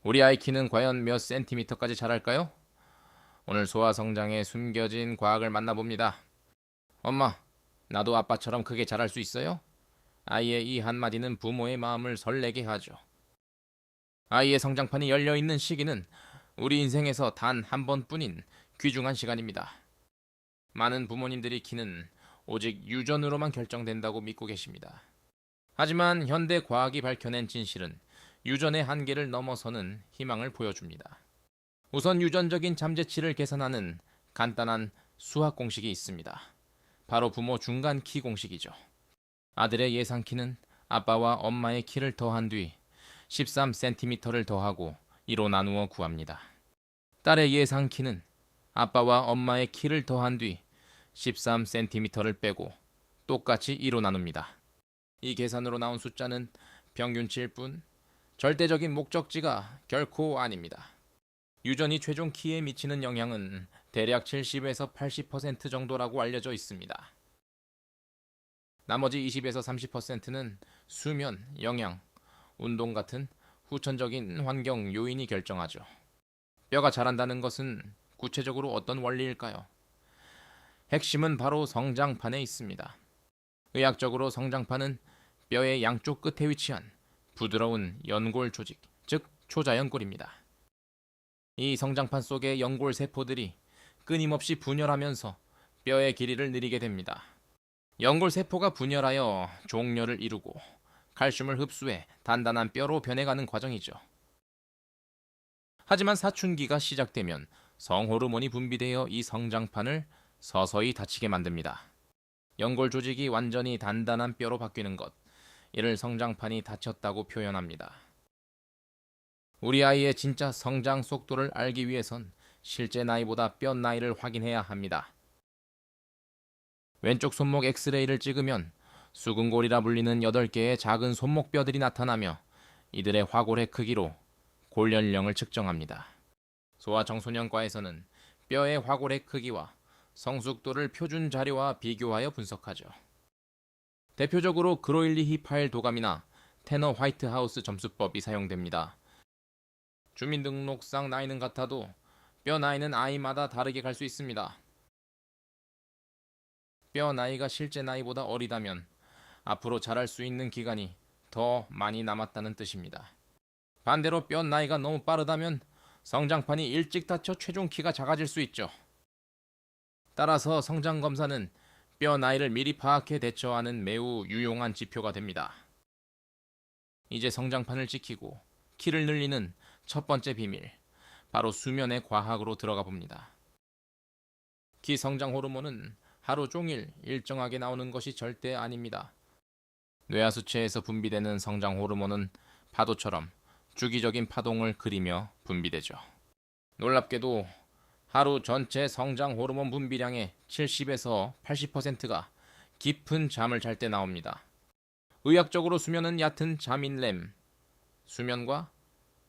우리 아이 키는 과연 몇 센티미터까지 자랄까요? 오늘 소아 성장에 숨겨진 과학을 만나봅니다. 엄마, 나도 아빠처럼 크게 자랄 수 있어요? 아이의 이 한마디는 부모의 마음을 설레게 하죠. 아이의 성장판이 열려있는 시기는 우리 인생에서 단 한 번뿐인 귀중한 시간입니다. 많은 부모님들이 키는 오직 유전으로만 결정된다고 믿고 계십니다. 하지만 현대 과학이 밝혀낸 진실은 유전의 한계를 넘어서는 희망을 보여줍니다. 우선 유전적인 잠재치를 계산하는 간단한 수학 공식이 있습니다. 바로 부모 중간 키 공식이죠. 아들의 예상 키는 아빠와 엄마의 키를 더한 뒤 13cm를 더하고 2로 나누어 구합니다. 딸의 예상 키는 아빠와 엄마의 키를 더한 뒤 13cm를 빼고 똑같이 2로 나눕니다. 이 계산으로 나온 숫자는 평균치일 뿐 절대적인 목적지가 결코 아닙니다. 유전이 최종 키에 미치는 영향은 대략 70에서 80% 정도라고 알려져 있습니다. 나머지 20에서 30%는 수면, 영양, 운동 같은 후천적인 환경 요인이 결정하죠. 뼈가 자란다는 것은 구체적으로 어떤 원리일까요? 핵심은 바로 성장판에 있습니다. 의학적으로 성장판은 뼈의 양쪽 끝에 위치한 부드러운 연골 조직, 즉 초자연골입니다. 이 성장판 속의 연골 세포들이 끊임없이 분열하면서 뼈의 길이를 늘리게 됩니다. 연골 세포가 분열하여 종려를 이루고 칼슘을 흡수해 단단한 뼈로 변해가는 과정이죠. 하지만 사춘기가 시작되면 성호르몬이 분비되어 이 성장판을 서서히 닫히게 만듭니다. 연골 조직이 완전히 단단한 뼈로 바뀌는 것, 이를 성장판이 닫혔다고 표현합니다. 우리 아이의 진짜 성장 속도를 알기 위해선 실제 나이보다 뼈 나이를 확인해야 합니다. 왼쪽 손목 엑스레이를 찍으면 수근골이라 불리는 8개의 작은 손목뼈들이 나타나며 이들의 화골의 크기로 골연령을 측정합니다. 소아청소년과에서는 뼈의 화골의 크기와 성숙도를 표준 자료와 비교하여 분석하죠. 대표적으로 그로일리히 파일 도감이나 테너 화이트하우스 점수법이 사용됩니다. 주민등록상 나이는 같아도 뼈 나이는 아이마다 다르게 갈 수 있습니다. 뼈 나이가 실제 나이보다 어리다면 앞으로 자랄 수 있는 기간이 더 많이 남았다는 뜻입니다. 반대로 뼈 나이가 너무 빠르다면 성장판이 일찍 닫혀 최종 키가 작아질 수 있죠. 따라서 성장 검사는 뼈 나이를 미리 파악해 대처하는 매우 유용한 지표가 됩니다. 이제 성장판을 지키고 키를 늘리는 첫 번째 비밀, 바로 수면의 과학으로 들어가 봅니다. 키 성장 호르몬은 하루 종일 일정하게 나오는 것이 절대 아닙니다. 뇌하수체에서 분비되는 성장 호르몬은 파도처럼 주기적인 파동을 그리며 분비되죠. 놀랍게도 하루 전체 성장 호르몬 분비량의 70에서 80%가 깊은 잠을 잘 때 나옵니다. 의학적으로 수면은 얕은 잠인 렘, 수면과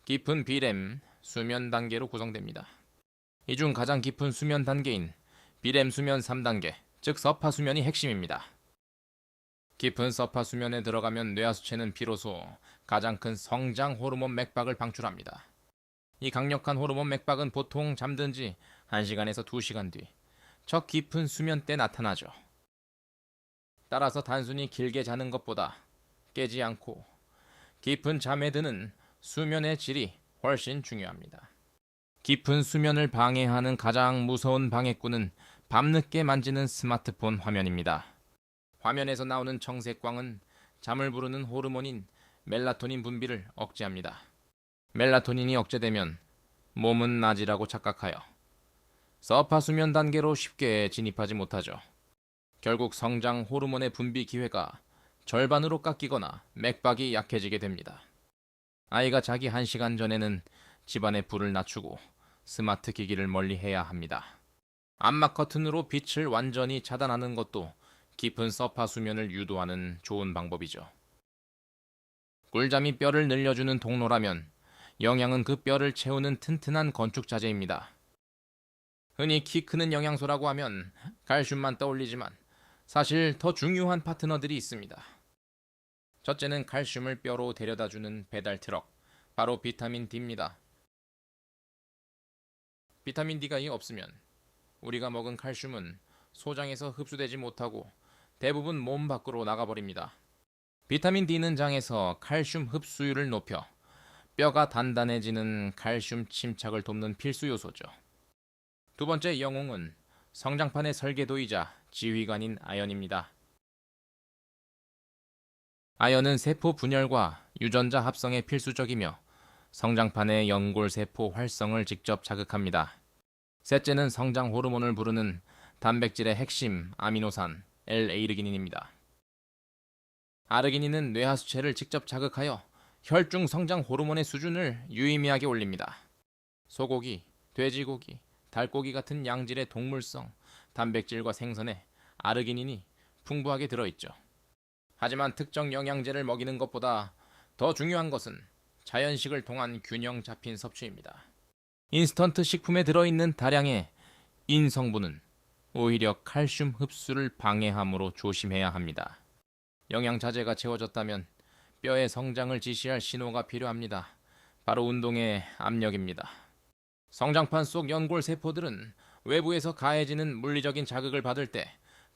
깊은 비렘, 수면 단계로 구성됩니다. 이 중 가장 깊은 수면 단계인 비렘 수면 3단계, 즉 서파 수면이 핵심입니다. 깊은 서파 수면에 들어가면 뇌하수체는 비로소 가장 큰 성장 호르몬 맥박을 방출합니다. 이 강력한 호르몬 맥박은 보통 잠든 지 1시간에서 2시간 뒤 첫 깊은 수면 때 나타나죠. 따라서 단순히 길게 자는 것보다 깨지 않고 깊은 잠에 드는 수면의 질이 훨씬 중요합니다. 깊은 수면을 방해하는 가장 무서운 방해꾼은 밤늦게 만지는 스마트폰 화면입니다. 화면에서 나오는 청색광은 잠을 부르는 호르몬인 멜라토닌 분비를 억제합니다. 멜라토닌이 억제되면 몸은 낮이라고 착각하여 서파 수면 단계로 쉽게 진입하지 못하죠. 결국 성장 호르몬의 분비 기회가 절반으로 깎이거나 맥박이 약해지게 됩니다. 아이가 자기 1시간 전에는 집안의 불을 낮추고 스마트 기기를 멀리해야 합니다. 암막 커튼으로 빛을 완전히 차단하는 것도 깊은 서파 수면을 유도하는 좋은 방법이죠. 꿀잠이 뼈를 늘려주는 동로라면 영양은 그 뼈를 채우는 튼튼한 건축 자재입니다. 흔히 키 크는 영양소라고 하면 칼슘만 떠올리지만 사실 더 중요한 파트너들이 있습니다. 첫째는 칼슘을 뼈로 데려다주는 배달 트럭, 바로 비타민 D입니다. 비타민 D가 없으면 우리가 먹은 칼슘은 소장에서 흡수되지 못하고 대부분 몸 밖으로 나가버립니다. 비타민 D는 장에서 칼슘 흡수율을 높여 뼈가 단단해지는 칼슘 침착을 돕는 필수 요소죠. 두 번째 영웅은 성장판의 설계도이자 지휘관인 아연입니다. 아연은 세포 분열과 유전자 합성에 필수적이며 성장판의 연골세포 활성을 직접 자극합니다. 셋째는 성장 호르몬을 부르는 단백질의 핵심 아미노산 L-아르기닌입니다. 아르기닌은 뇌하수체를 직접 자극하여 혈중 성장 호르몬의 수준을 유의미하게 올립니다. 소고기, 돼지고기, 닭고기 같은 양질의 동물성 단백질과 생선에 아르기닌이 풍부하게 들어있죠. 하지만 특정 영양제를 먹이는 것보다 더 중요한 것은 자연식을 통한 균형 잡힌 섭취입니다. 인스턴트 식품에 들어있는 다량의 인성분은 오히려 칼슘 흡수를 방해하므로 조심해야 합니다. 영양자재가 채워졌다면 뼈의 성장을 지시할 신호가 필요합니다. 바로 운동의 압력입니다. 성장판 속 연골 세포들은 외부에서 가해지는 물리적인 자극을 받을 때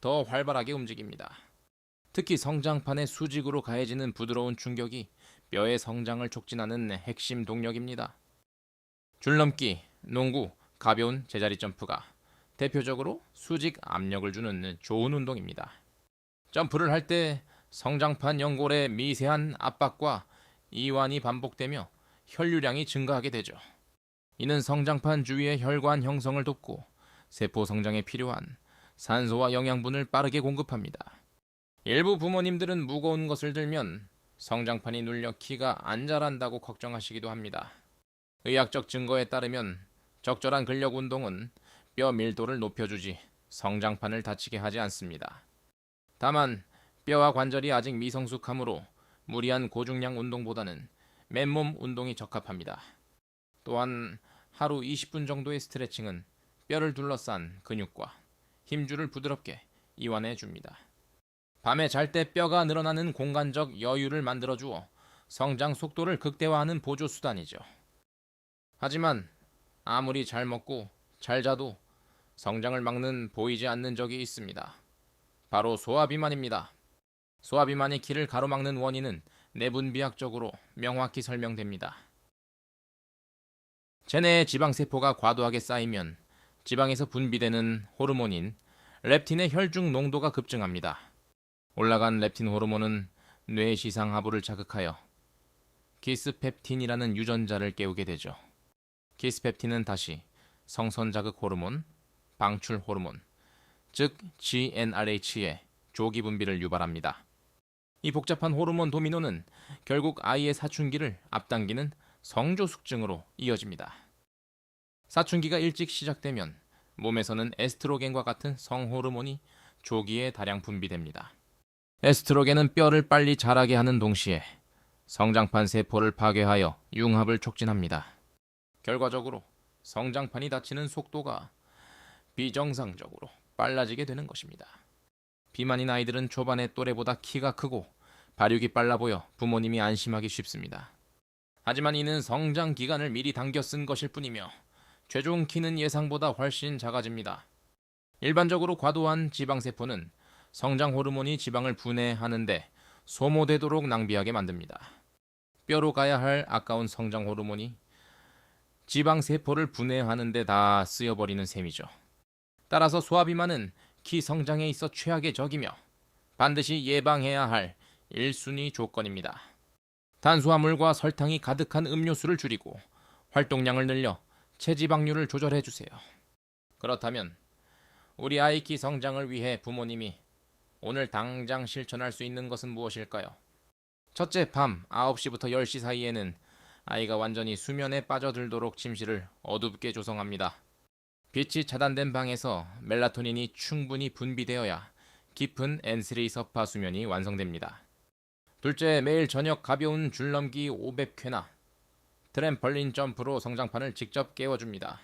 더 활발하게 움직입니다. 특히 성장판의 수직으로 가해지는 부드러운 충격이 뼈의 성장을 촉진하는 핵심 동력입니다. 줄넘기, 농구, 가벼운 제자리 점프가 대표적으로 수직 압력을 주는 좋은 운동입니다. 점프를 할 때 성장판 연골의 미세한 압박과 이완이 반복되며 혈류량이 증가하게 되죠. 이는 성장판 주위의 혈관 형성을 돕고 세포 성장에 필요한 산소와 영양분을 빠르게 공급합니다. 일부 부모님들은 무거운 것을 들면 성장판이 눌려 키가 안 자란다고 걱정하시기도 합니다. 의학적 증거에 따르면 적절한 근력 운동은 뼈 밀도를 높여주지 성장판을 다치게 하지 않습니다. 다만 뼈와 관절이 아직 미성숙하므로 무리한 고중량 운동보다는 맨몸 운동이 적합합니다. 또한 하루 20분 정도의 스트레칭은 뼈를 둘러싼 근육과 힘줄을 부드럽게 이완해 줍니다. 밤에 잘 때 뼈가 늘어나는 공간적 여유를 만들어 주어 성장 속도를 극대화하는 보조 수단이죠. 하지만 아무리 잘 먹고 잘 자도 성장을 막는 보이지 않는 적이 있습니다. 바로 소화비만입니다. 소화비만이 키를 가로막는 원인은 내분비학적으로 명확히 설명됩니다. 체내에 지방세포가 과도하게 쌓이면 지방에서 분비되는 호르몬인 렙틴의 혈중 농도가 급증합니다. 올라간 렙틴 호르몬은 뇌시상하부를 자극하여 기스펩틴이라는 유전자를 깨우게 되죠. 기스펩틴은 다시 성선자극 호르몬, 방출 호르몬, 즉 GnRH의 조기 분비를 유발합니다. 이 복잡한 호르몬 도미노는 결국 아이의 사춘기를 앞당기는 성조숙증으로 이어집니다. 사춘기가 일찍 시작되면 몸에서는 에스트로겐과 같은 성호르몬이 조기에 다량 분비됩니다. 에스트로겐은 뼈를 빨리 자라게 하는 동시에 성장판 세포를 파괴하여 융합을 촉진합니다. 결과적으로 성장판이 닫히는 속도가 비정상적으로 빨라지게 되는 것입니다. 비만인 아이들은 초반의 또래보다 키가 크고 발육이 빨라 보여 부모님이 안심하기 쉽습니다. 하지만 이는 성장 기간을 미리 당겨 쓴 것일 뿐이며 최종 키는 예상보다 훨씬 작아집니다. 일반적으로 과도한 지방세포는 성장 호르몬이 지방을 분해하는데 소모되도록 낭비하게 만듭니다. 뼈로 가야 할 아까운 성장 호르몬이 지방세포를 분해하는 데 다 쓰여버리는 셈이죠. 따라서 소화비만은 키 성장에 있어 최악의 적이며 반드시 예방해야 할 1순위 조건입니다. 탄수화물과 설탕이 가득한 음료수를 줄이고 활동량을 늘려 체지방률을 조절해주세요. 그렇다면 우리 아이 키 성장을 위해 부모님이 오늘 당장 실천할 수 있는 것은 무엇일까요? 첫째, 밤 9시부터 10시 사이에는 아이가 완전히 수면에 빠져들도록 침실을 어둡게 조성합니다. 빛이 차단된 방에서 멜라토닌이 충분히 분비되어야 깊은 N3 서파 수면이 완성됩니다. 둘째, 매일 저녁 가벼운 줄넘기 500회나 트램펄린 점프로 성장판을 직접 깨워줍니다.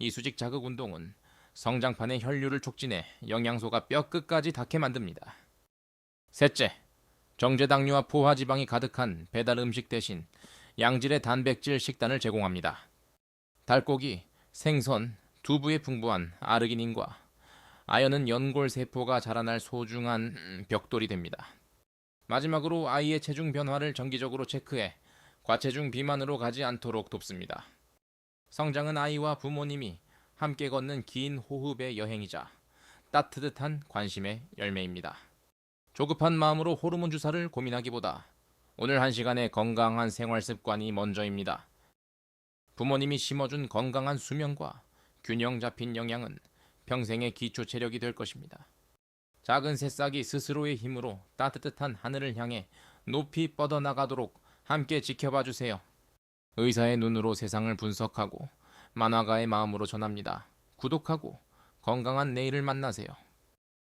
이 수직 자극 운동은 성장판의 혈류를 촉진해 영양소가 뼈 끝까지 닿게 만듭니다. 셋째, 정제당류와 포화지방이 가득한 배달 음식 대신 양질의 단백질 식단을 제공합니다. 닭고기, 생선, 두부에 풍부한 아르기닌과 아연은 연골 세포가 자라날 소중한 벽돌이 됩니다. 마지막으로 아이의 체중 변화를 정기적으로 체크해 과체중 비만으로 가지 않도록 돕습니다. 성장은 아이와 부모님이 함께 걷는 긴 호흡의 여행이자 따뜻한 관심의 열매입니다. 조급한 마음으로 호르몬 주사를 고민하기보다 오늘 한 시간의 건강한 생활 습관이 먼저입니다. 부모님이 심어준 건강한 수면과 균형 잡힌 영양은 평생의 기초 체력이 될 것입니다. 작은 새싹이 스스로의 힘으로 따뜻한 하늘을 향해 높이 뻗어나가도록 함께 지켜봐 주세요. 의사의 눈으로 세상을 분석하고 만화가의 마음으로 전합니다. 구독하고 건강한 내일을 만나세요.